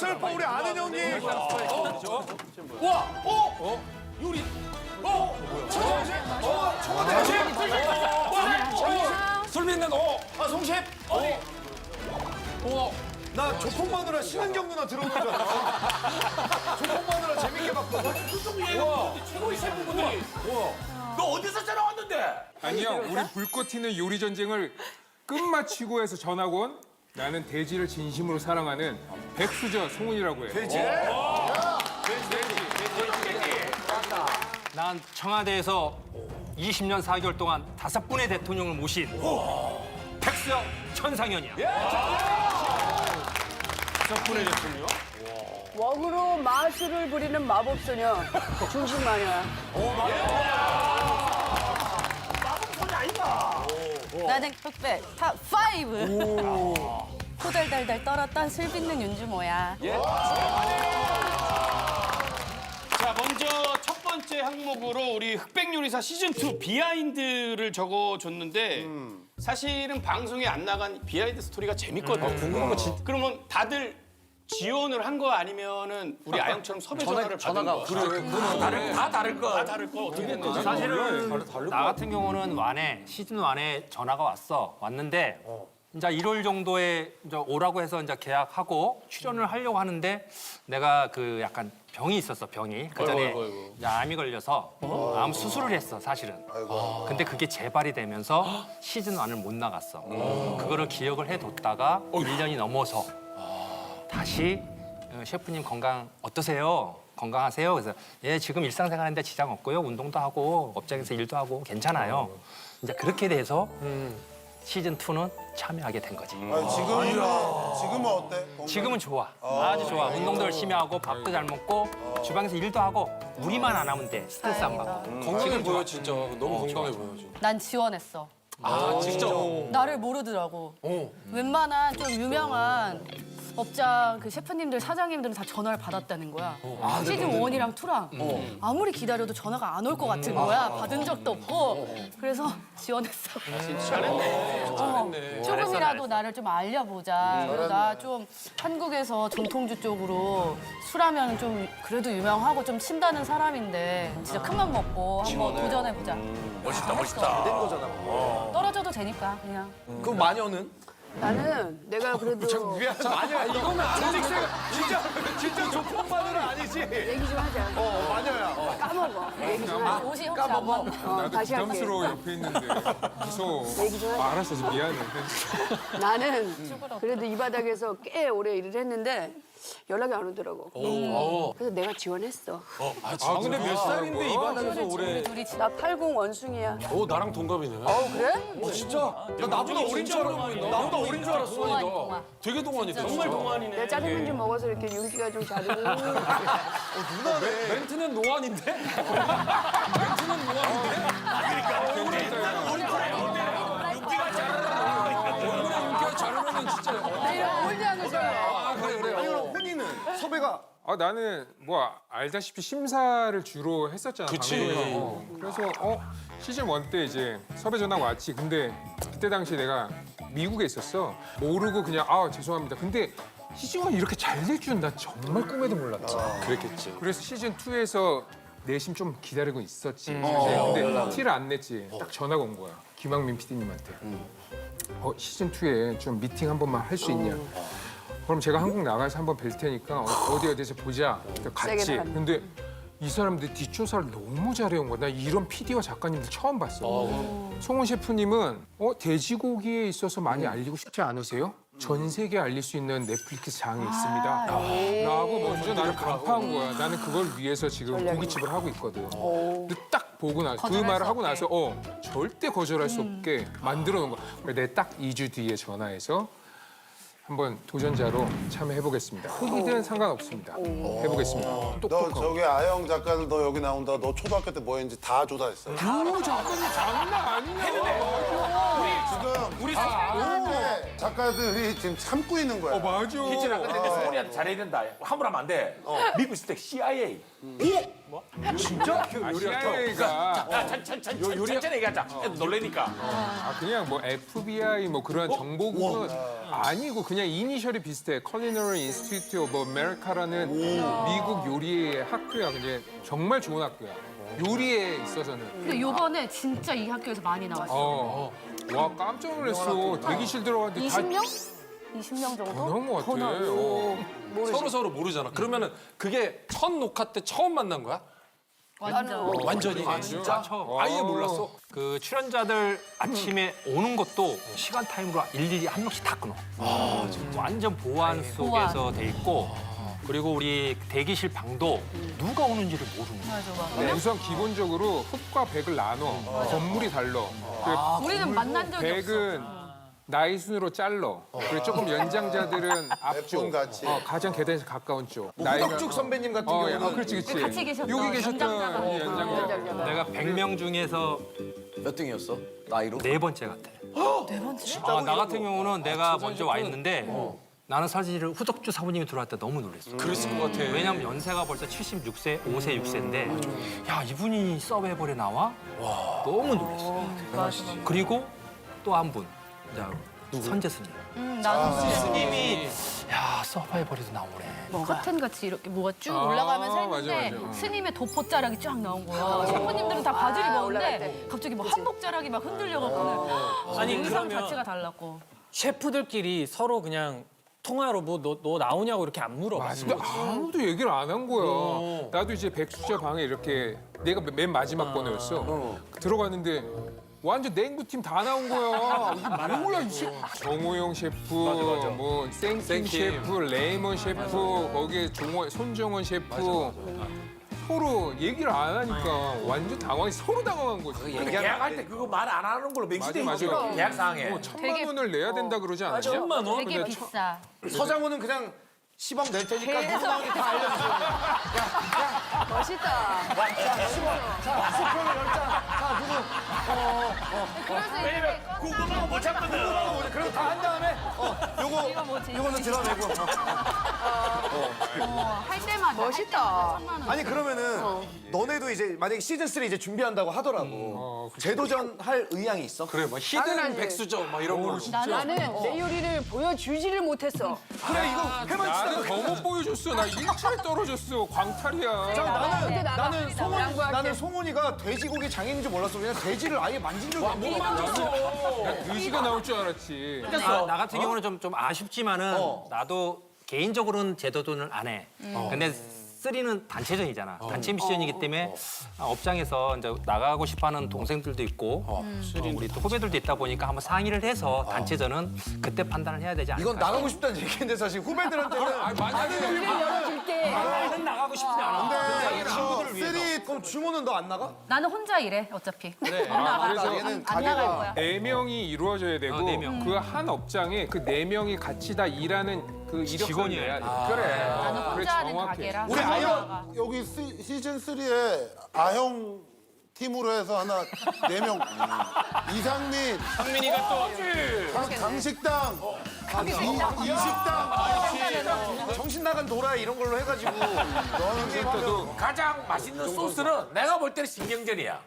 슬퍼 우리 아는 형님. 와, 요리. 술 믿는 송 셰프. 나 조폭 마누라 신한경 누나 들어오는 줄 알았어. 조폭 마누라 재밌게 봤거든. 최고의 셰프분들이. 너 어디서 전화왔는데? 아니요, 우리 불꽃 튀는 요리 전쟁을 끝마치고 해서 전학 온 나는 돼지를 진심으로 사랑하는 백수저 송은이라고 해요. 돼지? 난 청와대에서 20년 4개월 동안 5분의 대통령을 모신 백수영 천상현이야. 5분의 대통령? 웍으로 마술을 부리는 마법소녀 중심 마녀야. 나는 흑백 탑5. 호달달달 떨었던 술 빚는 윤주모야. 자, 먼저 첫 번째 항목으로 우리 흑백 요리사 시즌2 비하인드를 적어줬는데 사실은 방송에 안 나간 비하인드 스토리가 재밌거든. 궁금한 거 진짜. 그러면 다들 지원을 한 거 아니면은 우리 아영처럼 섭외 전화를 받은 거? 다 다를 거. 어떻게 됐는지. 사실은 나 같은 경우는 시즌 1에 전화가 왔는데 이제 1월 정도에 이제 오라고 해서 이제 계약하고 출연을 하려고 하는데 내가 그 약간 병이 있었어, 병이. 그 전에 이제 암이 걸려서 암 수술을 했어, 사실은. 근데 그게 재발이 되면서 시즌 1을 못 나갔어. 그거를 기억을 해뒀다가 1년이 넘어서 다시 셰프님 건강 어떠세요? 건강하세요? 그래서 예, 지금 일상생활하는데 지장 없고요. 운동도 하고 업장에서 일도 하고 괜찮아요. 이제 그렇게 돼서 시즌 2는 참여하게 된 거지. 지금은 어때? 지금은 좋아. 아주 좋아. 운동도 열심히 하고 밥도 잘 먹고 주방에서 일도 하고 우리만 안 하면 돼. 스트레스 안 받고. 건강해 보여 진짜. 너무 건강해 보여 지금. 난 지원했어. 아 진짜. 나를 모르더라고. 웬만한 좀 유명한 업장 그 셰프님들, 사장님들은 다 전화를 받았다는 거야. 시즌 1이랑 2랑 아무리 기다려도 전화가 안 올 것 같은 거야. 받은 적도 없고. 그래서 지원했어. 잘했네. 조금이라도 나를 좀 알려보자. 그리고 나 좀 한국에서 전통주 쪽으로 술하면 좀 그래도 유명하고 좀 친다는 사람인데 진짜 큰 맘 먹고 한번 도전해보자. 멋있다. 된 거잖아. 떨어져도 되니까 그냥. 그럼 마녀는? 나는 내가 그래도 마녀야. 이거는 아직 진짜 조폭 마누라 아니지? 얘기 좀 하자. 마녀야. 까먹어. 얘기 좀 하자. 옷이 혹시 한번 나도 다시 할게. 부담스러워 옆에 있는데 무서워. 얘기 좀 하자. 알았어, 미안해. 나는 그래도 이 바닥에서 꽤 오래 일을 했는데 연락이 안 오더라고. 그래서 내가 지원했어. 근데 몇 살인데 이 바닥에서 오래. 둘이 나 80 원숭이야. 오 나랑 동갑이네. 그래? 진짜? 야 나보다 어린 줄 알았는데. 나보다 어린 줄 알았어. 동안. 되게 동안이다. 정말 동안이네. 내가 짜장면 좀 먹어서 이렇게 윤기가 좀 자르고. 멘트는 노안인데? 멘트는 노안인데? 얼마나 윤기가 자르면은 진짜. 나 이런 올드한 거 좋아해. 아니 그럼 혼이는 섭외가 나는 뭐 알다시피 심사를 주로 했었잖아. 그치. 방송에서. 그래서 시즌 1 때 이제 섭외 전화가 왔지. 근데 그때 당시 내가 미국에 있었어. 모르고 그냥 죄송합니다. 근데 시즌 1이 이렇게 잘 될 줄은 나 정말 꿈에도 몰랐지. 그랬겠지. 그래서 시즌 2에서 내심 좀 기다리고 있었지. 사실. 근데 티를 안 냈지. 딱 전화가 온 거야. 김학민 PD님한테. 시즌 2에 좀 미팅 한 번만 할 수 있냐. 그럼 제가 한국 나가서 한번 뵐 테니까 어디에서 보자. 같이. 세게 나갔네. 근데 이 사람들 뒷조사를 너무 잘해온 거야. 나 이런 PD와 작가님들 처음 봤어. 송은 셰프님은 돼지고기에 있어서 많이 알리고 싶지 않으세요? 전 세계에 알릴 수 있는 넷플릭스 장이 있습니다. 라고 먼저 나를 간파한 거야. 나는 그걸 위해서 지금 고깃집을 하고 있거든. 근데 딱 보고 나서 그 거절할 말을 수 하고 없게. 나서 절대 거절할 수 없게 만들어 놓은 거야. 그래서 내가 딱 2주 뒤에 전화해서 한번 도전자로 참여해보겠습니다. 흑이든 상관없습니다. 해보겠습니다. 너 똑똑하고. 저기 아영 작가들 너 여기 나온다. 너 초등학교 때 뭐 했는지 다 조사했어. 작가님 장난 아니야. 우리 작가들이 지금 참고 있는 거야. 맞아. 근데 송은이한테 잘해야 된다. 함부로 하면 안 돼. 미국 있을 때 CIA. 진짜? 아시아가 천천히 얘기하자. 놀래니까. 그냥 뭐 FBI 뭐 그런 정보국은 아니고 그냥 이니셜이 비슷해. Culinary Institute of America라는 미국 요리 학교야. 그냥 정말 좋은 학교야. 요리에 있어서는. 근데 요번에 진짜 이 학교에서 많이 나왔어. 와 깜짝 놀랐어. 대기실 들어갔는데 다 20명? 20명 정도? 더 나온 것 같아. 서로 모르잖아. 그러면은 그게 첫 녹화 때 처음 만난 거야? 완전. 완전히. 진짜? 아예 몰랐어. 그 출연자들 아침에 오는 것도 시간 타임으로 일일이 한 명씩 다 끊어. 완전 보안 속에서 돼 있고 그리고 우리 대기실 방도 누가 오는지를 모르는 거야. 맞아. 우선 기본적으로 흑과 백을 나눠. 건물이 달라. 우리는 만난 적이 없어. 백은 나이 순으로 잘러. 그리고 조금 연장자들은 앞쪽. 같이. 가장 계단에서 가까운 쪽. 후덕죽 선배님 같은 경우는 그렇지. 같이 계셨던 여기 계셨던 연장자가. 이 연장자. 내가 100명 중에서 몇 등이었어? 나이로? 네 번째 같아. 네 번째? 나 같은 경우는 내가 먼저 와 있는데 나는 사실 후덕주 사부님이 들어왔을 때 너무 놀랐어. 그랬을 것 같아. 왜냐면 연세가 벌써 76세, 5세, 6세인데 야 이분이 서바이벌에 나와? 너무 놀랐어. 맞아. 그리고 또 한 분, 선재 스님. 나도 스님이 야 서바이벌에도 나오네. 커튼 같이 이렇게 뭐가 쭉 올라가면서 했는데 맞아. 스님의 도포자락이 쫙 나온 거야. 셰프님들은 다 바지를 올라갈 입었는데 갑자기 뭐 한복자락이 막 흔들려갖고는 아니, 의상 그러면- 자체가 달랐고. 셰프들끼리 서로 그냥 통화로 뭐 너 나오냐고 이렇게 안 물어봤어. 근데 아무도 얘기를 안 한 거야. 나도 이제 백수자 방에 이렇게 내가 맨 마지막 번호였어. 들어갔는데 완전 냉부팀 다 나온 거야. 이게 뭐야 이 셰프. 정호영 셰프, 뭐 생킴 셰프, 레이먼 셰프, 거기에 손정원 셰프. 서로 얘기를 안 하니까 완전 서로 당황한 거지. 계약할 때 그거 말 안 하는 걸로 맹시돼 맞아. 있죠. 계약 사항에. 1,000만 원을 내야 된다 그러지 않았냐? 1,000만 원? 되게 비싸. 서장훈은 그냥 시방 낼 테니까 누구 나오게 다 알려주세요. 멋있다. 수표를 10장. 자, 누구. 왜냐면 궁금하고 못 참거든. 그리고 다 한 다음에 이거 뭐지? 요거는 드러내고. 할 때마다 멋있다. 아니 그러면은 너네도 이제 만약에 시즌 3 이제 준비한다고 하더라고. 재도전 할 의향이 있어? 그래, 뭐 히든 당연하지. 백수저 막 이런 걸로. 나는 내 요리를 보여주지를 못했어. 그래 이거 해만치다. 나는 더 못 보여줬어. 나 1차에 떨어졌어. 광탈이야. 나는 송은이가 돼지고기 장인인 줄 몰랐어. 그냥 돼지를 아예 만진 적이 없어. 의지가 나올 줄 알았지. 나 같은 경우는 좀 아쉽지만은 나도 개인적으로는 재도전을 안 해. 근데 3는 단체전이잖아. 단체 미션이기 때문에 업장에서 이제 나가고 싶어하는 동생들도 있고 우리 또 후배들도 있다 보니까 한번 상의를 해서 단체전은 그때 판단을 해야 되지 않을까. 이건 나가고 싶다는 얘기인데 사실 후배들한테는 나는 나가고 싶지 않아. 근데 친구들을 위해서. 그럼 주모는 너 안 나가? 나는 혼자 일해 어차피. 그래서 안 나갈 거야. 4명이 이루어져야 되고 네 명. 그 한 업장에 그 4명이 같이 다 일하는 그 이력서를 직원이에요. 내야 돼. 그래. 나는 그래 혼자 하는 정확해. 가게라. 우리 아형 여기 시즌 3에 아형 팀으로 해서 하나 4명 이상민, 상민이가 또 강식당, 이식당. 정신 나간 도라 이런 걸로 해가지고 너는 가장 맛있는 소스는 내가 볼 때는 신경전이야.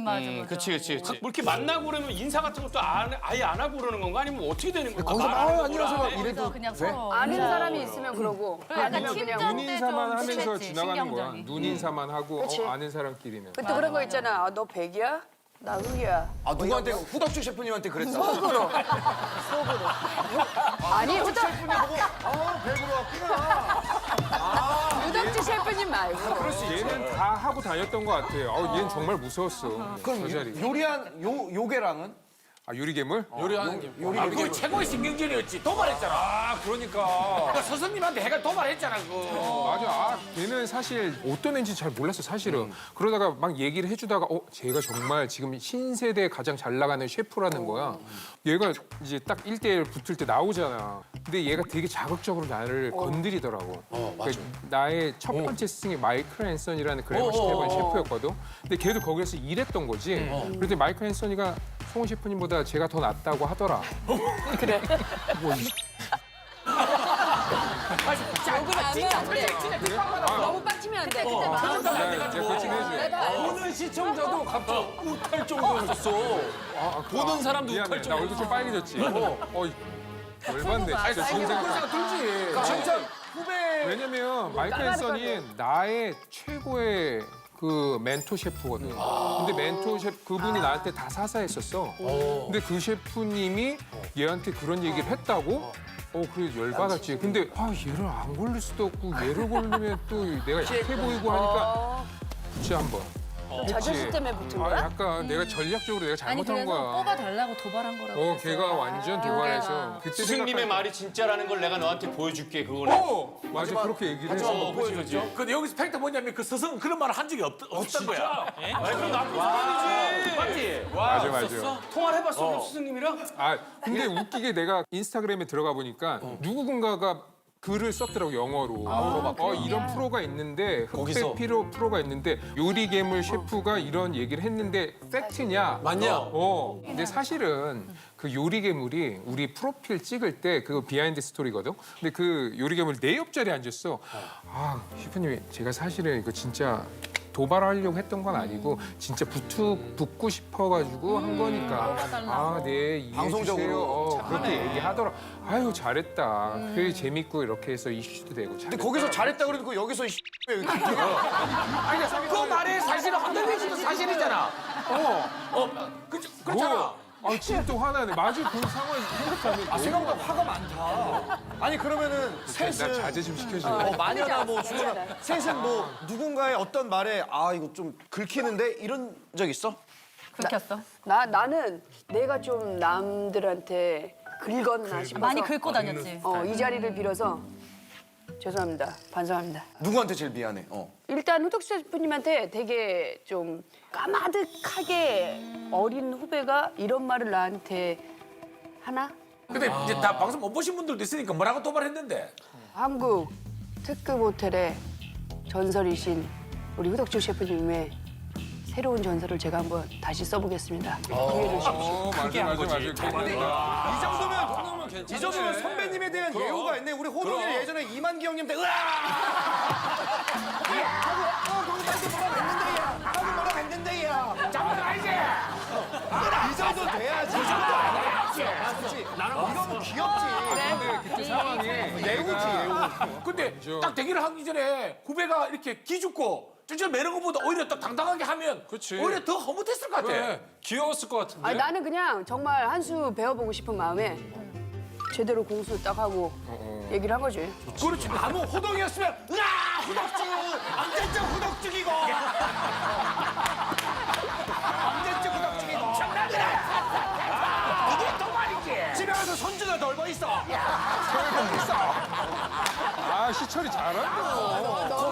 맞아. 그치. 뭐 이렇게 만나고 그러면 인사 같은 것도 아예 안 하고 그러는 건가? 아니면 어떻게 되는 거야? 거기서 막 안녕하세요 막 그래서 그냥 서로 아는 사람이 있으면 그러고 약간 아니면 그냥 팀전 눈인사만 좀 하면서 심했지, 지나가는 거야. 신경전이. 눈인사만 하고 그치. 아는 사람끼리는. 그때 그런 거 있잖아. 아, 너 백이야? 나 흑이야. 아 누구한테 후덕주 셰프님한테 그랬어? 속으로. 아니 후덕 셰프님 보고 배부러 왔구나. 후덕주 셰프님 말고. 얘는 다 하고 다녔던 것 같아요. 얘는 정말 무서웠어. 저 자리. 그럼 요리한 요괴랑은? 아 유리괴물? 요리하는 게. 그거 최고의 신경전이었지. 도발했잖아. 아, 그러니까. 그 스승님한테 해가 도발했잖아. 그거. 맞아. 걔는 사실 어떤 애인지 잘 몰랐어, 사실은. 그러다가 막 얘기를 해주다가, 쟤가 정말 지금 신세대 가장 잘 나가는 셰프라는 거야. 얘가 이제 딱 1대1 붙을 때 나오잖아. 근데 얘가 되게 자극적으로 나를 건드리더라고. 그러니까 나의 첫 번째 스승이 마이클 앤서니라는 그래머시 해본 셰프였거든. 근데 걔도 거기서 일했던 거지. 그런데 마이클 앤서니가 송은 셰프님보다 제가 더 낫다고 하더라. 그래. 뭐, 욕을 안 해. 너무 빡치면 표정이 안 돼. 그때 내가 마음. 코칭 해줘. 보는 시청자도 갑자기 욱할 정도였었어. 보는 사람도 미안해. 욱할 나 정도. 얼굴 좀 빨개졌지. 열받네. 진짜 진짜. 들지. 진짜 후배 왜냐면 마이클 앤서니 나의 최고의 그 멘토 셰프거든. 근데 멘토 셰프 그분이 나한테 다 사사했었어. 근데 그 셰프님이 얘한테 그런 얘기를 했다고? 그래 열받았지. 근데 얘를 안 고를 수도 없고 얘를 고르면 또 내가 약해 보이고 하니까 붙지 한번. 자존심 때문에 붙은 거야? 약간 내가 전략적으로 내가 아니 잘못한 그래서 거야. 뽑아달라고 도발한 거라고. 걔가 완전 도발해서 그때 스승님의 생각하니까- 말이 진짜라는 걸 내가 너한테 보여줄게 그거는. 맞아 그렇게 얘기를 했어. 보여줬죠. 근데 여기서 팩트 뭐냐면 그 스승은 그런 말을 한 적이 없었던 거야. 그럼 나쁜 사람이지. 맞지? 맞아. 통화를 해봤어 스승님이랑? 근데 웃기게 내가 인스타그램에 들어가 보니까 누군가가 글을 썼더라고 영어로. 이런 프로가 있는데 흑백 프로가 있는데 요리 괴물 셰프가 이런 얘기를 했는데 팩트냐? 맞냐? 근데 사실은 그 요리 괴물이 우리 프로필 찍을 때 그거 비하인드 스토리거든. 근데 그 요리 괴물 내 옆자리에 앉았어. 셰프님 제가 사실은 이거 진짜 도발하려고 했던 건 아니고 진짜 붙고 싶어가지고 한 거니까 네 이해해 방송적으로 주세요. 그렇게 얘기하더라. 아유 잘했다. 그게 재밌고 이렇게 해서 이슈도 되고 근데 잘했다. 거기서 잘했다 그러고 여기서 왜 이렇게 아니 그 말에 사실은 한달리지도 사실이잖아. 그렇잖아. 지금 또 화나네. 마주 본 상황 생각하면 생각보다 화가 많다. 아니 그러면은 나 셋은 자제 좀 시켜줘. 마녀나 뭐 주거나 셋은 뭐 누군가의 어떤 말에 이거 좀 긁히는데 이런 적 있어? 긁혔어? 나는 내가 좀 남들한테 긁었나 싶어서 많이 긁고 다녔지. 이 자리를 빌어서 죄송합니다. 반성합니다. 누구한테 제일 미안해? 일단 후덕수 셰프님한테 되게 좀 까마득하게 어린 후배가 이런 말을 나한테 하나? 근데 이제 다 방송 못 보신 분들도 있으니까 뭐라고 도발했는데. 한국 특급 호텔의 전설이신 우리 후덕주 셰프님의 새로운 전설을 제가 한번 다시 써보겠습니다. 기회를 주십시오. 맞아. 이 정도면 선배님에 대한 예우가 있네. 우리 호동이 예전에 이만기 형님 때 으아! 하고 거기서 뭐라 했는데 야. 잠깐만 알지? 이 정도 돼야지. 이 정도 아니야지. 이거는 귀엽지. 근데 그때 상황이 예우지 예우. 근데 딱 대기를 하기 전에 후배가 이렇게 기죽고 ጭጭ 매는 것보다 오히려 딱 당당하게 하면 그치. 오히려 더 허무했을 것 같아. 그래. 귀여웠을 것 같은데. 아니, 나는 그냥 정말 한 수 배워보고 싶은 마음에 제대로 공수 딱 하고 얘기를 한 거지. 그렇지. 나무 호동이었으면 으아! 후덕죽! 언제쯤 후덕죽이고! 언제쯤 후덕죽이고! 이게 또 말이지! 집에 가서 손주가 넓어 있어! 넓어 있어! 시철이 잘한다.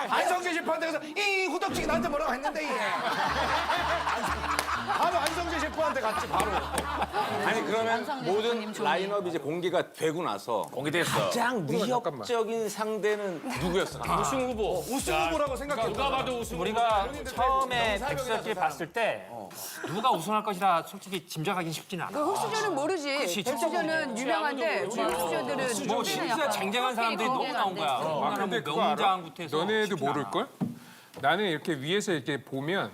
안성재 셰프한테 가서 이 후덕죽이 나한테 뭐라고 했는데 얘. 바로 안성재 셰프한테 갔지 바로. 아니 그러면 모든 라인업이 이제 공개가 되고 나서 공개됐어. 가장 위협적인 상대는 누구였어? 우승 후보. 우승 후보라고 생각해. 누가 봐도 우승 후보. 우리가 처음에 백수저끼리 봤을 때 누가 우승할 것이라 솔직히 짐작하기는 쉽지는 않아. 흑수저는 모르지. 백수저는 유명한데 우리 흑수저들은 뭐 진짜 쟁쟁한 사람들이 너무 나온 거야. 근데 뭐 그거 알아? 명장부터 해서 너네도 쉽지는 않아. 모를걸? 나는 이렇게 위에서 이렇게 보면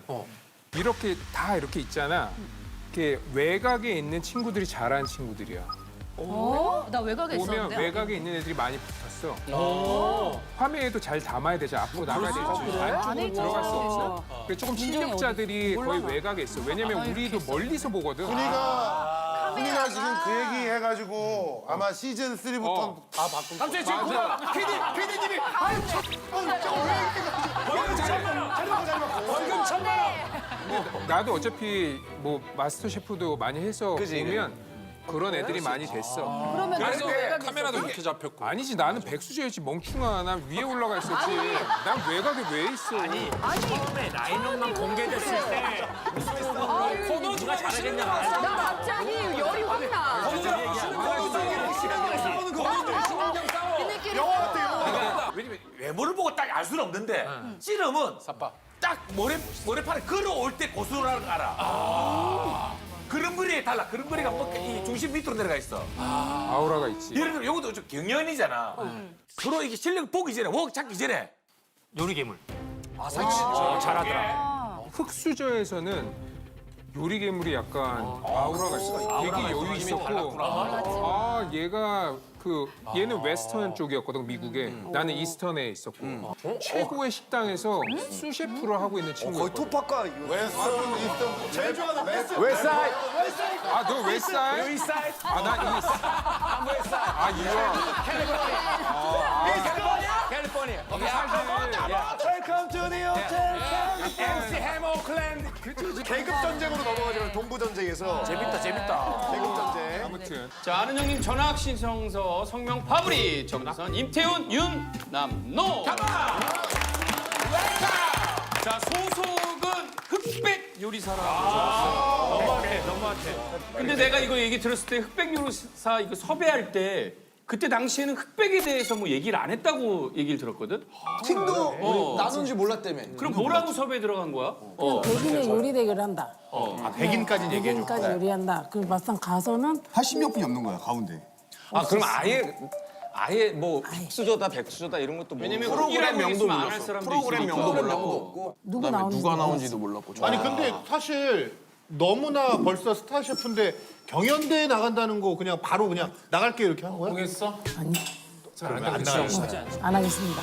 이렇게 다 이렇게 있잖아. 이렇게 외곽에 있는 친구들이 잘하는 친구들이야. 나 외곽에 보면 있었는데. 외곽에 있는 애들이 많이 붙었어. 화면에도 잘 담아야 되잖아. 앞으로 나가야 되지. 안쪽으로 들어갈 수 없어. 그래서 조금 실력자들이 거의 외곽에 있어. 왜냐면 우리도 멀리서 보거든. 훈이가 지금 그 얘기 해가지고 아마 시즌 3부터 다 바꾼 거. 갑자기 지금 PD님이 아유 지금 나도 어차피 뭐 마스터 셰프도 많이 해서 보면 그런 애들이 많이 됐어. 그러면 그래서 외곽에 카메라도 이렇게 잡혔고. 아니지 나는 백수저였지 멍충아. 난 위에 올라가 있었지. 난 외곽에 왜 있어? 처음에 라인업만 공개됐을 때 누가 잘하겠냐. 나 갑자기 열이 확 나. 왜냐면 외모를 보고 딱 알 수는 없는데 찌름은 딱 모래판에 걸어올 때 고수라는 거 알아. 그릇머리에 달라. 그릇머리가 이 중심 밑으로 내려가 있어. 아우라가 있지. 예를 들어 이것도 좀 경연이잖아. 서로 이게 실력 보기 전에 웍 찾기 전에 요리 괴물. 잘하더라. 흑수저에서는 요리 괴물이 약간 아우라가 있어. 되게 여유 있었고, 아 얘가 얘는 웨스턴 쪽이었거든 미국에. 나는 이스턴에 있었고 최고의 식당에서 수셰프를 하고 있는 거의 친구였거든. 토팍과 웨스턴, 이스턴. 제일 좋아하는 웨스트. 웨스사이드. 아 너 웨스사이드? 아나 이스트. 아 이거. 캘리포니아. 웰컴 투 더 호텔. MC 해머 클랜. 계급 전쟁으로 넘어가지만 동부 전쟁에서 재밌다. 계급 전쟁. 아무튼 자, 아는 형님 전학 신청서 성명 파브리 정선 임태훈 윤남노. 자, 소속은 흑백 요리사라고 적었어요. 너무한테. 근데 내가 이거 얘기 들었을 때 흑백 요리사 이거 섭외할 때 그때 당시에는 흑백에 대해서 뭐 얘기를 안 했다고 얘기를 들었거든. 팀도 나눈지 몰랐다며. 그럼 뭐라고 섭외 들어간 거야? 백인의 요리 대결을 한다. 백인까지 얘기해 줘. 백인까지 요리한다. 그리고 막상 가서는 80몇 분이 없는 거야 가운데. 아 그럼 아예 뭐 흑수저다 백수저다 이런 것도 모르고 왜냐면 프로그램 명도 안할 몰랐어. 사람도 프로그램 있으니까. 명도 몰랐고 누구 그다음에 나오는지 누가 나온지도 몰랐고. 아니 근데 사실 너무나 벌써 스타 셰프인데 경연대회 나간다는 거 그냥 바로 그냥 나갈게 이렇게 한 거야? 보겠어? 아니 안 나가겠다. 안 하겠습니다.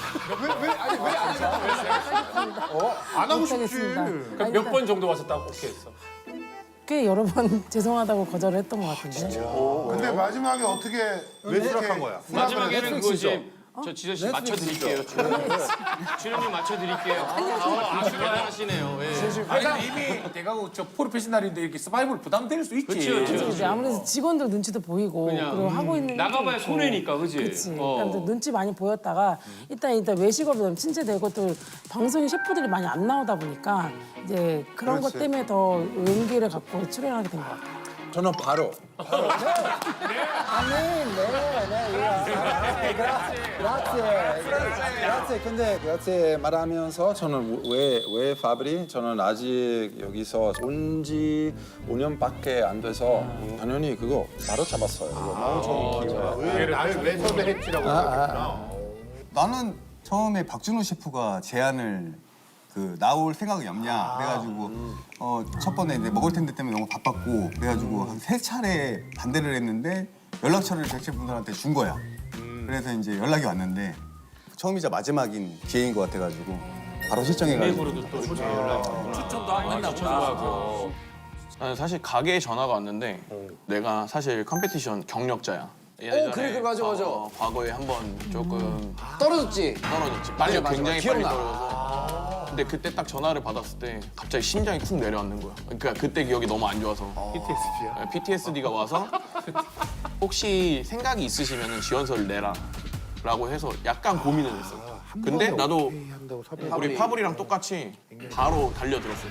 안 하고 싶지. 못하겠습니다. 그럼 몇 번 정도 왔었다고 어떻게 했어? 꽤 여러 번 죄송하다고 거절을 했던 것 같은데. 근데 마지막에 어떻게 왜 수락한 거야? 마지막에는 그거지. 저 지선 씨 맞춰드릴게요. 출연료 맞춰드릴게요. 아주 대단하시네요. 예. 아니 이미 내가 저 프로페셔널인데 이렇게 서바이벌 부담될 수 있지. 그렇죠. 이제 아무래도 직원들 눈치도 보이고 그리고 하고 있는 게 나가봐야 좀 손해니까, 그지? 그렇지. 그러니까 눈치 많이 보였다가 일단 외식업이 너무 침체되고 또 방송에 셰프들이 많이 안 나오다 보니까 이제 그런 것 때문에 더 용기를 갖고 출연하게 된 것 같아요. 저는 바로. 그라zie. 근데 그라zie 말하면서 저는 왜 파브리? 저는 아직 여기서 온 지 5년밖에 안 돼서 당연히 그거 바로 잡았어요. 이거 너무 좋은 기회야. 왜 섭외했지라고 생각했구나. 나는 처음에 박준호 셰프가 제안을 나올 생각이 없냐 그래가지고 첫 번에 이제 먹을 텐데 때문에 너무 바빴고 그래가지고 한 3차례 반대를 했는데 연락처를 셰프분들한테 준 거야. 그래서 이제 연락이 왔는데 처음이자 마지막인 기회인 것 같아가지고 바로 신청해가지고. 추천도 하고 했나 보다. 나는 사실 가게에 전화가 왔는데 내가 사실 컴피티션 경력자야. 예전에 그래, 맞아. 과거에 한번 조금 떨어졌지. 빨리 맞아. 굉장히 기억나. 빨리 떨어져서. 근데 그때 딱 전화를 받았을 때 갑자기 심장이 쿵 내려앉는 거야. 그러니까 그때 기억이 너무 안 좋아서. PTSD야? PTSD가 와서 혹시 생각이 있으시면 지원서를 내라 라고 해서 약간 고민을 했어. 근데 나도 우리 파브리랑 똑같이 바로 달려들었어.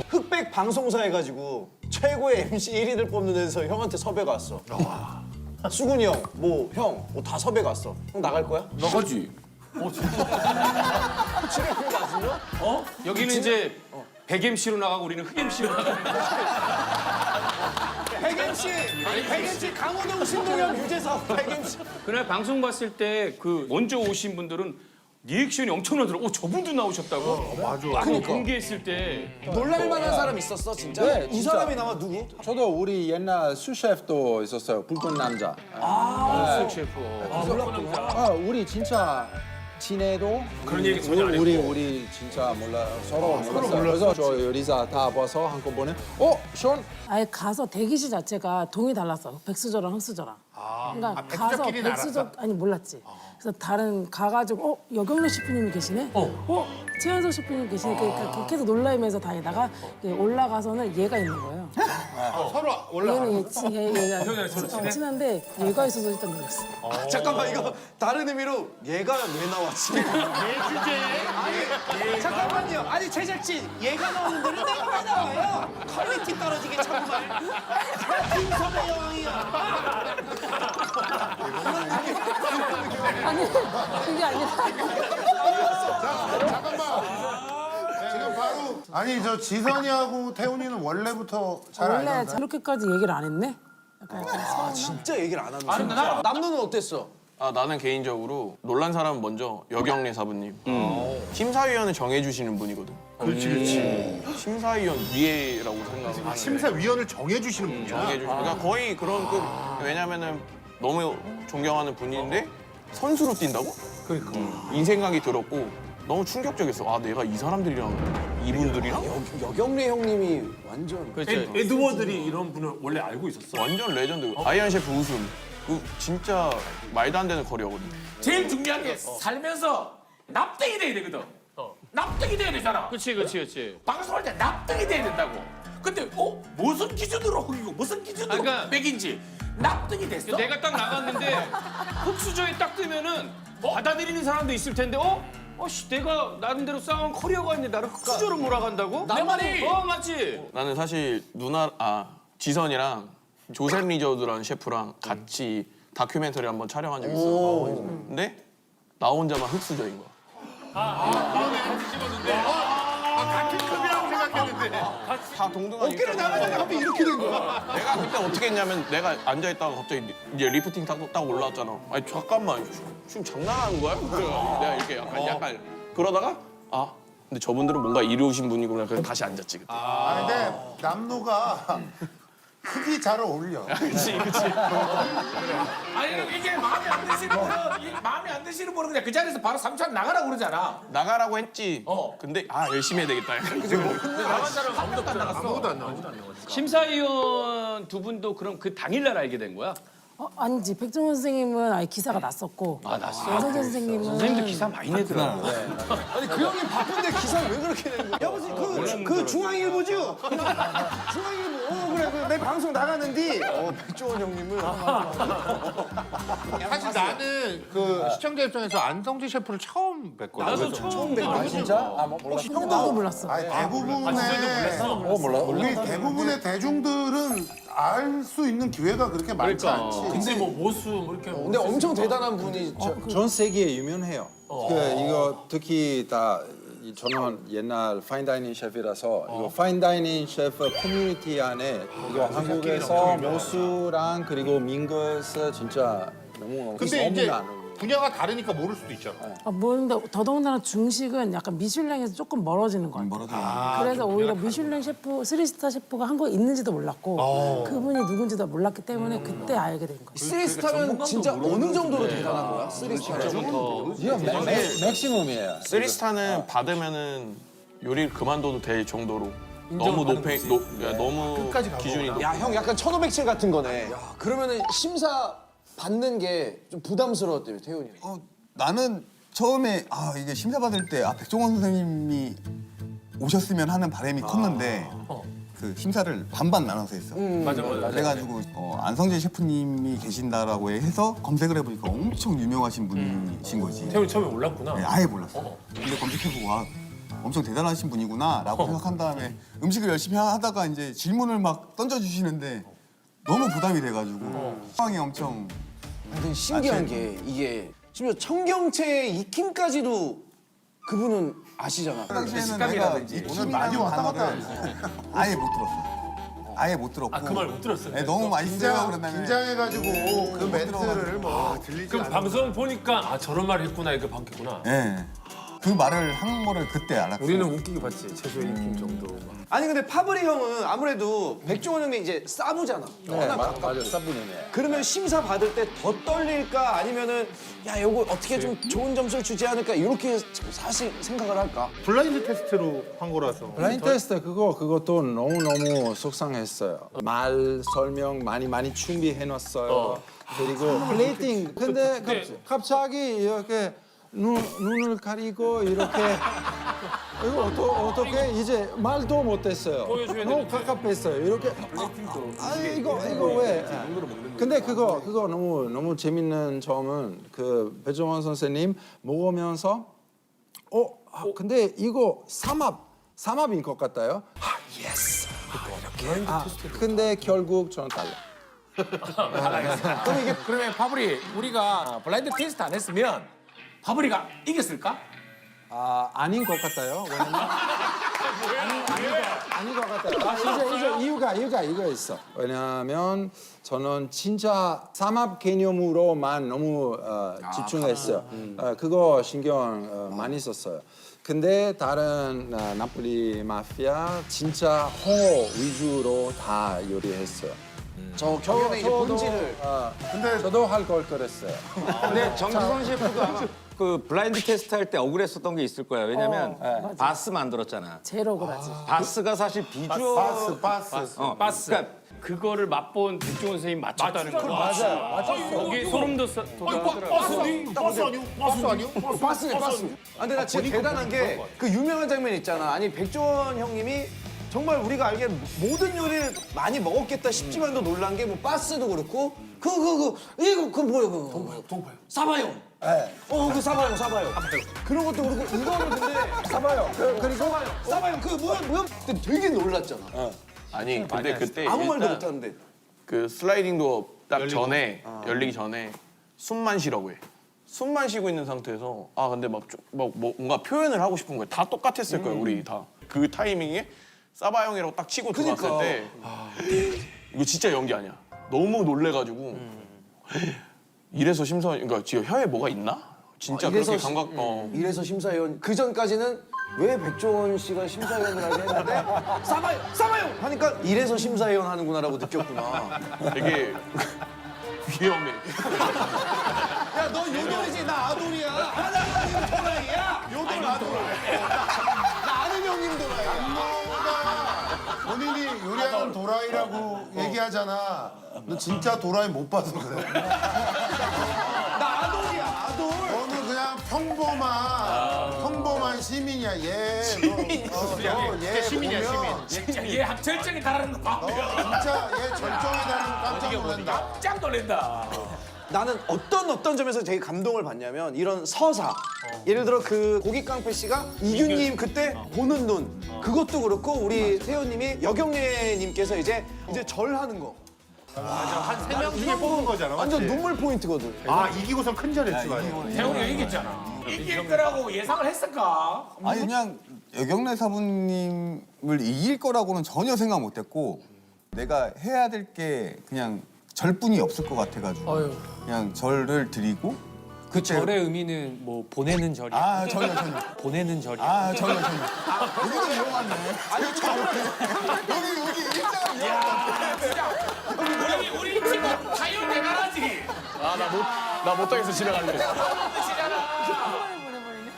흑백 방송사 해가지고 최고의 MC 1위를 뽑는 데서 형한테 섭외가 왔어. 수근이 형, 형, 다 섭외가 왔어. 형 나갈 거야? 나가지. 출연료 낮으면? 여기는 이제 백 MC로 나가고 우리는 흑 MC로 나가는 백 MC 강호동, 신동엽, 유재석, 백 MC. 그날 방송 봤을 때 먼저 오신 분들은 리액션이 엄청나더라고. 저분도 나오셨다고. 맞아. 그거 공개했을 때 놀랄만한 사람 있었어, 진짜? 네, 이 진짜. 사람이 나와 누구? 저도 우리 옛날 수셰프도 있었어요. 붉은 남자. 셰프. 우리 진짜 지내도 그런 얘기 전혀 안 했고. 우리 진짜 서로 몰랐어요. 그래서 저 요리사 다 봐서 한꺼번에 션 아예 가서 대기실 자체가 동이 달랐어. 백수저랑 흑수저랑. 그러니까 가서 백수저끼리는 백수저 아니 몰랐지. 그래서 다른 가가지고 여경래 셰프님이 계시네. 최현석 셰프님 계시네. 그러니까 계속 놀라면서 다니다가 올라가서는 얘가 있는 거예요. 서로 올라가. 얘는 얘가 친한데 얘가 있어서 일단 놀랐어. 잠깐만, 이거 다른 의미로 얘가 왜 나왔지? 아니, 잠깐만요. 아니, 제작진, 얘가 나오는 데는 내가 왜 나와요? 퀄리티 떨어지게 자꾸만. 김섭의 여왕이야. 아니 그게 아니라 잠깐만. 지금 바로 아니 저 지선이하고 태훈이는 원래부터 잘 원래 알던가요? 저렇게까지 얘기를 안 했네? 진짜 얘기를 안 하는 거야. 남누는 어땠어? 아, 나는 개인적으로 놀란 사람은 먼저 여경래 사부님. 심사위원을 정해주시는 분이거든. 그렇지. 심사위원 위에라고 생각을 하는데. 심사위원을 정해주시는 분이야. 그러니까 거의 그런 급. 왜냐면은 너무 존경하는 분인데 선수로 뛴다고? 그러니까. 이 생각이 들었고 너무 충격적이었어. 아, 내가 이 사람들이랑 이분들이랑 여경래 형님이 완전 에드워들이 이런 분을 원래 알고 있었어. 완전 레전드. 아이언 셰프 우승. 그 진짜 말도 안 되는 커리어거든. 제일 중요한 게 살면서 납득이 돼야 되거든. 납득이 돼야 되잖아. 그렇지. 방송할 때 납득이 돼야 된다고. 근데 무슨 기준으로 허기고 무슨 기준으로 그러니까 맥인지 납득이 됐어? 내가 딱 나갔는데 흑수저에 딱 뜨면은 받아들이는 사람도 있을 텐데 씨, 내가 나름대로 쌓아온 커리어가 있는데 나를 흑수저로 몰아간다고? 내 말이 맞지. 나는 사실 지선이랑 조셉 리저드라는 셰프랑 같이 다큐멘터리 한번 촬영한 적이 있어. 근데 나 혼자만 흑수저인 거야. 같은 급이라고 생각했는데. 다 동등한 어깨를 나가다가 갑자기 이렇게 된 거야. 내가 그때 어떻게 했냐면 내가 앉아있다가 갑자기 이제 리프팅 딱 올라왔잖아. 아니 잠깐만 지금 장난하는 거야? 그래가지고 내가 이렇게 약간 그러다가 근데 저분들은 뭔가 이루신 분이구나. 그래서 다시 앉았지 그때. 근데 남노가 크기 잘 어울려. 그치. 아니 이게 마음에 안 드시는 분은 마음에 안 드시는 분은 그냥 그 자리에서 바로 3차 나가라고 그러잖아. 나가라고 했지. 근데 열심히 해야 되겠다. 나간 사람 아무도 안 나갔어. 아무도 안 나와. 심사위원 두 분도 그럼 그 당일날 알게 된 거야? 아니지. 백종원 선생님은 아예 기사가 났었고. 났어? 안성재 선생님은 선생님도 기사 많이 내더라고. 아니 그 형이 바쁜데 기사를 왜 그렇게 내는 거야? 여보세요 그 중앙일보죠? 중앙일보 그래 내 방송 나가는데 백종원 형님은 사실 나는 그 시청자 입장에서 안성재 셰프를 처음 뵀거든. 나도 처음 뵀. 진짜? 형도 나도 몰랐어. 아니 대부분의 우리 대부분의 대중들은 알 수 있는 기회가 그렇게 많지 않지. 근데 뭐 모수 뭐 이렇게. 근데 엄청 대단한 분이 전 세계에 유명해요. 이거 특히 다 저는 옛날 파인다이닝 셰프라서 이거 파인다이닝 셰프 커뮤니티 안에 이거 한국에서 모수랑 그리고 민거에서 진짜 너무 근데 이제 나누고. 분야가 다르니까 모를 수도 있잖아. 모르는데 더더군다나 중식은 약간 미슐랭에서 조금 멀어지는 것 같아요. 그래서 오히려 미슐랭 셰프, 쓰리스타 셰프가 한국에 있는지도 몰랐고 그분이 누군지도 몰랐기 때문에 그때 알게 된 거예요. 쓰리스타면 진짜 어느 정도로 대단한 거야? 쓰리스타는? 이거 맥시멈이에요. 쓰리스타는 받으면은 요리를 그만둬도 될 정도로 너무 너무 기준이 높아. 야 형 약간 1507 같은 거네. 그러면은 심사 받는 게 좀 부담스러웠대요, 태훈이. 나는 처음에 이게 심사 받을 때 백종원 선생님이 오셨으면 하는 바람이 컸는데 그 심사를 반반 나눠서 했어. 맞아. 그래가지고 안성재 셰프님이 계신다라고 해서 검색을 해보니까 엄청 유명하신 분이신 거지. 태훈이 처음에 몰랐구나. 네, 아예 몰랐어. 근데 검색해보고 엄청 대단하신 분이구나라고 생각한 다음에 음식을 열심히 하다가 이제 질문을 막 던져주시는데 너무 부담이 돼가지고 상황이 엄청 근데 신기한 게 이게 심지어 청경채의 익힘까지도 그분은 아시잖아. 그 당시에는 내가 오늘 많이 왔다 갔다 아예 못 들었어. 아예 못 들었고. 그 말 못 들었어요. 네, 너무 맛있어요 그런 다음에. 긴장해가지고 그 멘트를 뭐 들리지 그럼 않아. 방송 보니까 저런 말 했구나 이거 봤겠구나. 네. 그 말을 한 거를 그때 알았어. 우리는 웃기게 봤지 최소의 익힘 정도. 아니 근데 파브리 형은 아무래도 백종원 형이 이제 싸부잖아. 맞아, 사분이네. 그러면 심사 받을 때 더 떨릴까 아니면은 야 요거 어떻게 좀 좋은 점수를 주지 않을까 이렇게 사실 생각을 할까? 블라인드 테스트로 한 거라서. 블라인드 테스트 그것도 너무너무 속상했어요. 말 설명 많이 준비해놨어요. 그리고 플레이팅. 근데 갑자기 이렇게 눈을 가리고 이렇게 이거 어떻게 이제 말도 못했어요. 너무 가깝했어요. 이렇게 이거 왜? 근데 그거 너무 재밌는 점은 그 백종원 선생님 먹으면서 근데 이거 삼합인 것 같아요. 예스. 이렇게. 근데 결국 저는 달라. 그러면 파브리 우리가 블라인드 테스트 안 했으면 파브리가 이겼을까? 아닌 것 같아요. 왜냐면 아닌 것 같아요. 이제 이유가 이거 있어. 왜냐하면 저는 진짜 삼합 개념으로만 너무 집중했어요. 그거 신경 많이 썼어요. 근데 다른 나폴리 마피아 진짜 홍어 위주로 다 요리했어요. 저 경연의 이제 본질을. 근데 저도 할 걸 그랬어요. 근데 정지선 셰프도 아마 그 블라인드 테스트 할 때 억울했었던 게 있을 거야. 왜냐면 바스 만들었잖아. 제일 억울하지. 바스가 사실 비주얼 바스. 그러니까 그거를 맛본 백종원 선생님 맞췄다는 거. 맞아요. 거기 소름 돋더라고요. 바스네. 아, 근데 나 진짜 대단한 게 그 유명한 장면 있잖아. 아니 백종원 형님이 정말 우리가 알기에 모든 요리를 많이 먹었겠다 싶지만도 놀란 게 뭐 바스도 그렇고 이거 뭐야 그거? 동파요. 사바용. 네. 그 사바용. 그런 것도 그렇고 이거를 근데 사바용. 그리고 사바용 그 뭐야? 근데 되게 놀랐잖아. 아니 근데 그때 아무 말도 일단 못하는데. 그 슬라이딩도 딱 전에 열리기 전에 숨만 쉬라고 해. 숨만 쉬고 있는 상태에서 근데 막 뭔가 표현을 하고 싶은 거야. 다 똑같았을 거야 우리 다. 그 타이밍에 사바형이라고 딱 치고 들어갔을 때 이거 진짜 연기 아니야. 너무 놀래가지고 이래서 심사위원 그러니까 지금 혀에 뭐가 있나? 진짜 그렇게 감각 이래서 심사위원 그 전까지는 왜 백종원 씨가 심사위원을 하게 했는데 사바용 하니까 이래서 심사위원 하는구나라고 느꼈구나. 되게 위험해. 야 너 요돌이지 나 아돌이야. 나 이거 도라이야. 요돌 아돌. 나 아는 형님 도라이야. 본인이 요리하는 도라이라고 얘기하잖아. 너 진짜 도라이 못 봐서 그래. 나 아돌이야 아돌. 너는 그냥 평범한 시민이야. 얘 시민이야 보면 시민. 얘 절정에 달하는 거 봐. 진짜 얘 절정에 달하는 거 깜짝 놀란다. 깜짝 놀란다. 나는 어떤 점에서 되게 감동을 받냐면 이런 서사. 예를 들어 그 고깃깡패 씨가 이균님 그때 보는 눈 그것도 그렇고 우리 태호님이 여경례님께서 이제 절하는 거. 한 3명 중에 뽑은 거잖아. 완전 눈물 포인트거든. 이기고선 큰절했지 말이야. 태훈이가 이겼잖아. 이길 거라고 예상을 했을까? 아니 그냥 여경래 사부님을 이길 거라고는 전혀 생각 못했고 내가 해야 될 게 그냥 절뿐이 없을 것 같아가지고 그냥 절을 드리고 그 절의 의미는 뭐 보내는 절이야? 전혀 보내는 절이야? 전혀 여기도 이용하네. 아니 여기 일장을 우리 친구 타이어 대단하지. 나 못하겠어 집에 갈래.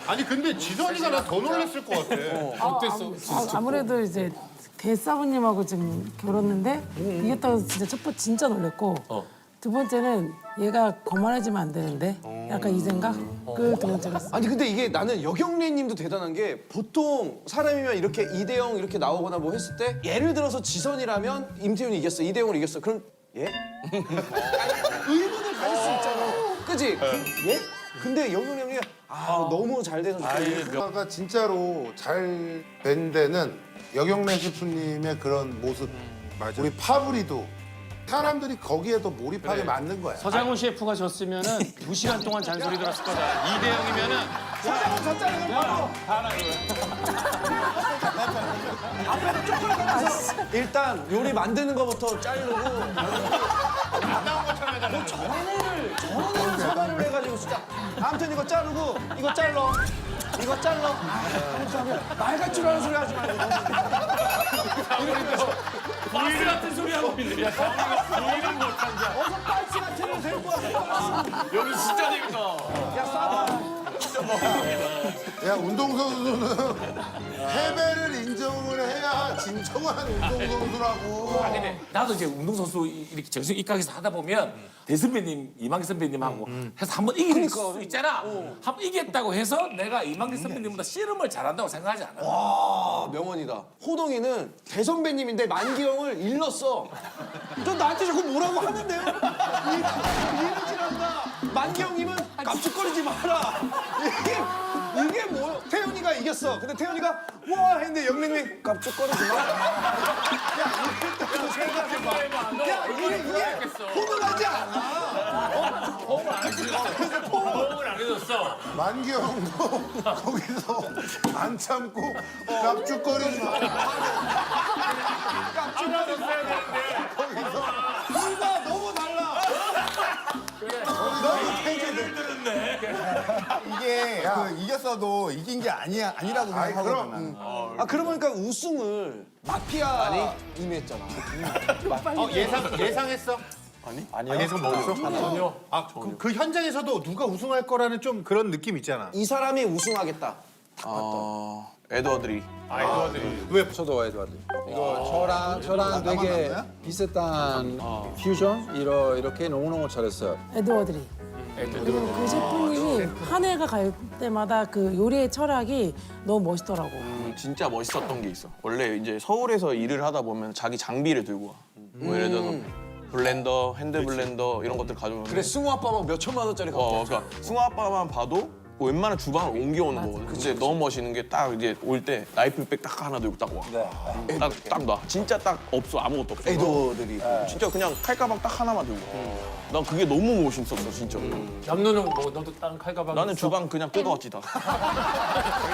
아니 근데 지선이가 나 더 놀랐을 것 같아. 어땠어? 아무래도 이제 대사부님하고 지금 결혼했는데 이겼다고 진짜 첫 번째 진짜 놀랬고 두 번째는 얘가 거만해지면 안 되는데 약간 이 생각? 그 두 번째가 있어. 아니 근데 이게 나는 여경례님도 대단한 게 보통 사람이면 이렇게 2대0 이렇게 나오거나 뭐 했을 때 예를 들어서 지선이라면 임태훈이 이겼어 2대0으로 이겼어 그럼 예? 의문을 가질 수 있잖아 그치? 예? 근데 여경례 형이 너무 잘 돼서 좋다 가 진짜로 잘 된 데는 여경래 셰프님의 그런 모습. 우리 파브리도 사람들이 거기에 더 몰입하게 만든 거야. 서장훈 셰프가 졌으면은 2시간 동안 잔소리 들었을 거다. 2대0이면은 서장훈 졌잖아 그럼 앞에서 쪼그라들어서 일단 요리 만드는 거부터 자르고 안 나온 것처럼 해달라고 전화를 서반을 해가지고 진짜 아무튼 이거 자르고 이거 잘라 말 같지도 않은 소리 하지 말고 바스 같은 소리 하고 있네. 야, 이해를 못한 자. 어서 빨치 같은 걸 데리고 와서 여기 진짜 재밌다. 야 싸봐 야 운동선수는 패배를 인정을 해야 진정한 운동선수라고. 근데 나도 이제 운동선수 이렇게 정식 입각해서 하다 보면 대선배님, 이만기 선배님하고 해서 한번 이길 수 있잖아. 한번 이겼다고 해서 내가 이만기 선배님보다 씨름을 잘한다고 생각하지 않아. 와 명언이다. 호동이는 대선배님인데 만기형을 일렀어. 저 나한테 자꾸 뭐라고 하는데요? 이해를 한다. 만기형님은 깝죽거리지 마라. 이게 뭐? 태훈이가 이겼어. 근데 태훈이가 와 했는데 영민이 깝죽거리지 마. 야 이게 생각해봐. 야 이게 훈훈하지 않아. 호응을 안 해줬어. 만기 형도 거기서 안 참고 깝죽거리지 마. 둘다 너무 달라. 너무 텐션을 들었네. 이게 그 이겼어도 이긴 게 아니라고 생각하거든. 그러고 보니까 우승을 마피아 님이 했잖아. 예상했어? 아니요. 예상 못했어? 전혀. 그 현장에서도 누가 우승할 거라는 좀 그런 느낌 있잖아. 이 사람이 우승하겠다. 에드워드리. 왜? 저도 에드와드. 이거 저랑 되게 비슷한 퓨전 이렇게 너무너무 잘했어요. 에드워드리. 그리고 그 셰프님이 한 해가 갈 때마다 그 요리의 철학이 너무 멋있더라고. 진짜 멋있었던 게 있어. 원래 이제 서울에서 일을 하다 보면 자기 장비를 들고 와. 뭐 예를 들어서 블렌더, 핸드 블렌더 이런 것들 가져오는데 그래 승우 아빠 막 몇 천만 원짜리 갖고 그러니까 승우 아빠만 봐도 뭐 웬만한 주방을 옮겨오는 거거든. 근데 너무 멋있는 게 딱 이제 올 때 라이플백 딱 하나 들고 딱 와. 딱 놔. 진짜 딱 없어. 아무것도 없어. 에드워드리. 진짜 그냥 칼가방 딱 하나만 들고 와. 난 그게 너무 멋있었어 진짜. 남누는 뭐 너도 다른 칼가방 나는 주방 그냥 뜯어왔지 다.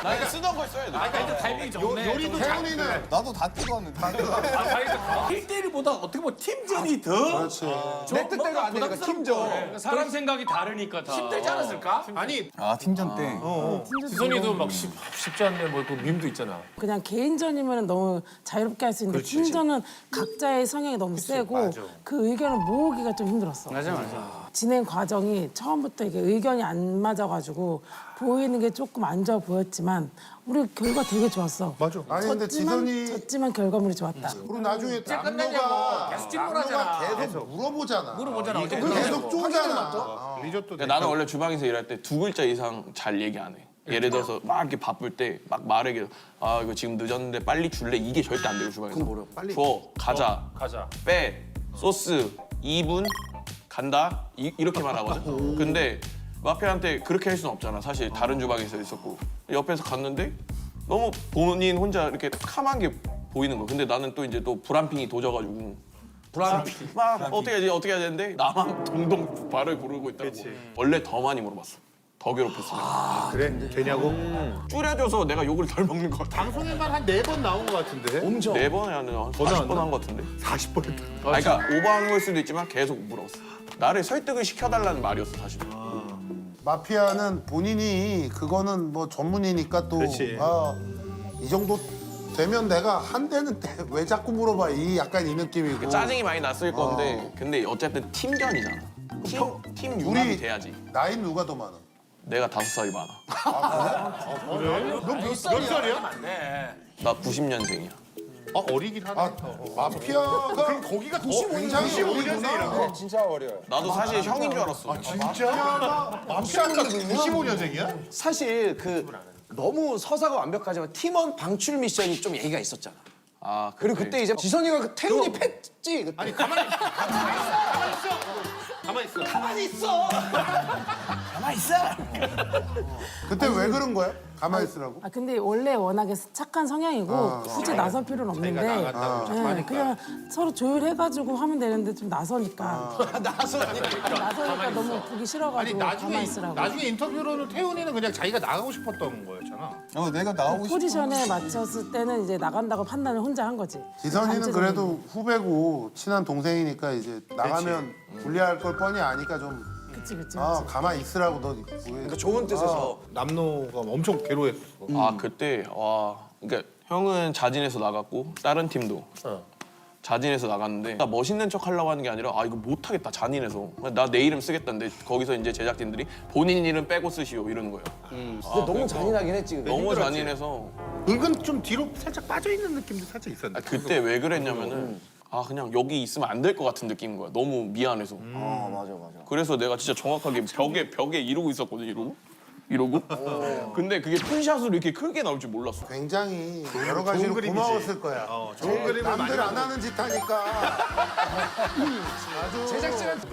나는 쓰던 걸 써야 돼. 근데 타이밍이 좋네. 요리도 태훈이는 나도 다 뜯어왔는데. 1대1보다 어떻게 보면 팀전이 더 그렇지. 내 뜻대로 안 되니까 팀전. 사람 생각이 다르니까 다. 힘들지 않았을까? 아니 팀전 때. 지선이도 막 쉽지 않네 뭐 그 밈도 있잖아. 그냥 개인전이면 너무 자유롭게 할 수 있는데 팀전은 각자의 성향이 너무 세고 그 의견을 모으기가 좀 힘들었어. 맞아. 진행 과정이 처음부터 이게 의견이 안 맞아가지고 보이는 게 조금 안 좋아 보였지만 우리 결과 되게 좋았어. 맞아. 아니 근데 졌지만 결과물이 좋았다. 그리고 나중에 끝났냐고. 계속 질문하잖아. 계속 물어보잖아. 어제 계속 쪼잖아. 리조또. 나는 원래 주방에서 일할 때 2글자 이상 잘 얘기 안 해. 예를 들어서 막 이렇게 바쁠 때 막 말하게 이거 지금 늦었는데 빨리 줄래? 이게 절대 안 돼요 주방에서. 그럼 뭐래? 빨리 줘. 가자. 빼. 소스 2분 간다. 이렇게만 하거든. 근데 마피아한테 그렇게 할 수는 없잖아. 사실 다른 주방에서 있었고 옆에서 갔는데 너무 본인 혼자 이렇게 캄한 게 보이는 거. 근데 나는 또 이제 또 불안핑이 도져가지고 막 어떻게 해야 되는데 나만 동동 발을 고르고 있더라고. 원래 더 많이 물어봤어. 더 괴롭혔어. 그래? 되냐고? 줄여줘서 내가 욕을 덜 먹는 것 같아. 방송에만 한 4번 나온 것 같은데. 엄청. 4번에 한 40번 한 것 같은데. 40번 했다. 그러니까 오버하는 걸 수도 있지만 계속 물어봤어. 나를 설득을 시켜달라는 말이었어 사실. 마피아는 본인이 그거는 뭐 전문이니까 또 그렇지. 이 정도 되면 내가 한 대는데 왜 자꾸 물어봐 이 약간 이 느낌이고. 짜증이 많이 났을 건데 근데 어쨌든 팀전이잖아. 팀 융합이 돼야지. 나이 누가 더 많아? 내가 5살이 많아. 너 몇 살이야? 나 90년생이야. 어리긴 하네. 마피아가 거기가 더 굉장히 95년생이라고. 진짜 어려요. 나도 사실 형인 줄 알았어. 진짜 마피아가 95년생이야? 사실 그 너무 서사가 완벽하지만 팀원 방출 미션이 좀 얘기가 있었잖아. 그리고 그때 이제 지선이가 그 태훈이 팼지. 그때. 아니 가만히 있어. 가만히 있어. 가만히 있어. 그때 왜 그런 거야? 가만히 있으라고? 근데 원래 워낙에 착한 성향이고 굳이 나설 필요는 없는데 네, 그냥 서로 조율해가지고 하면 되는데 좀 나서니까 나서니까 너무 보기 싫어가지고 가만히 있으라고. 나중에 인터뷰로는 태훈이는 그냥 자기가 나가고 싶었던 거였잖아. 내가 나오고 싶어. 포지션에 맞췄을 때는 이제 나간다고 판단을 혼자 한 거지. 지선이는 단체적인. 그래도 후배고 친한 동생이니까 이제 나가면 불리할 걸 뻔히 아니까 좀 그치. 가만히 있으라고 너. 그러니까 좋은 뜻에서 남노가 엄청 괴로웠어. 그때 그러니까 형은 자진해서 나갔고 다른 팀도 자진해서 나갔는데 나 멋있는 척 하려고 하는 게 아니라 이거 못하겠다 잔인해서 나 내 이름 쓰겠다는데 거기서 이제 제작진들이 본인 이름 빼고 쓰시오 이러는 거예요. 근데 너무 잔인하긴 했지. 근데. 너무 잔인해서 은근 좀 뒤로 살짝 빠져 있는 느낌도 살짝 있었는데. 그때 왜 그랬냐면은 그냥 여기 있으면 안 될 것 같은 느낌인 거야. 너무 미안해서. 맞아. 그래서 내가 진짜 정확하게 벽에 이러고 있었거든 이러고. 이러고. 근데 그게 푼샷으로 이렇게 크게 나올 줄 몰랐어. 굉장히 여러 가지로 고마웠을 거야. 좋은 그림을 남들 많이 안 하는 짓 하니까.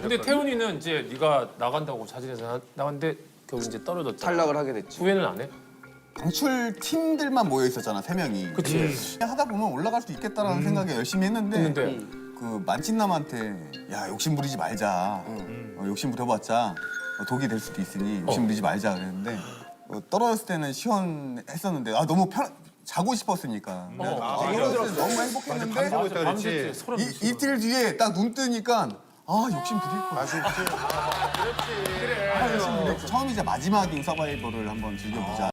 근데 태훈이는 이제 네가 나간다고 자진해서 나갔는데 결국 이제 떨어졌잖아. 탈락을 하게 됐지. 후회는 안 해? 방출 팀들만 모여 있었잖아, 3명이. 그치. 하다 보면 올라갈 수 있겠다라는 생각에 열심히 했는데 그 만찢남한테 야 욕심 부리지 말자. 욕심 부려봤자 독이 될 수도 있으니 욕심 부리지 말자 그랬는데 떨어졌을 때는 시원했었는데 너무 자고 싶었으니까. 떨어졌을 때 너무 행복했는데 그랬지. 이틀 뒤에 딱 눈 뜨니까 욕심 부릴 거야. 아쉽지. 처음이자 마지막인 서바이벌을 한번 즐겨보자.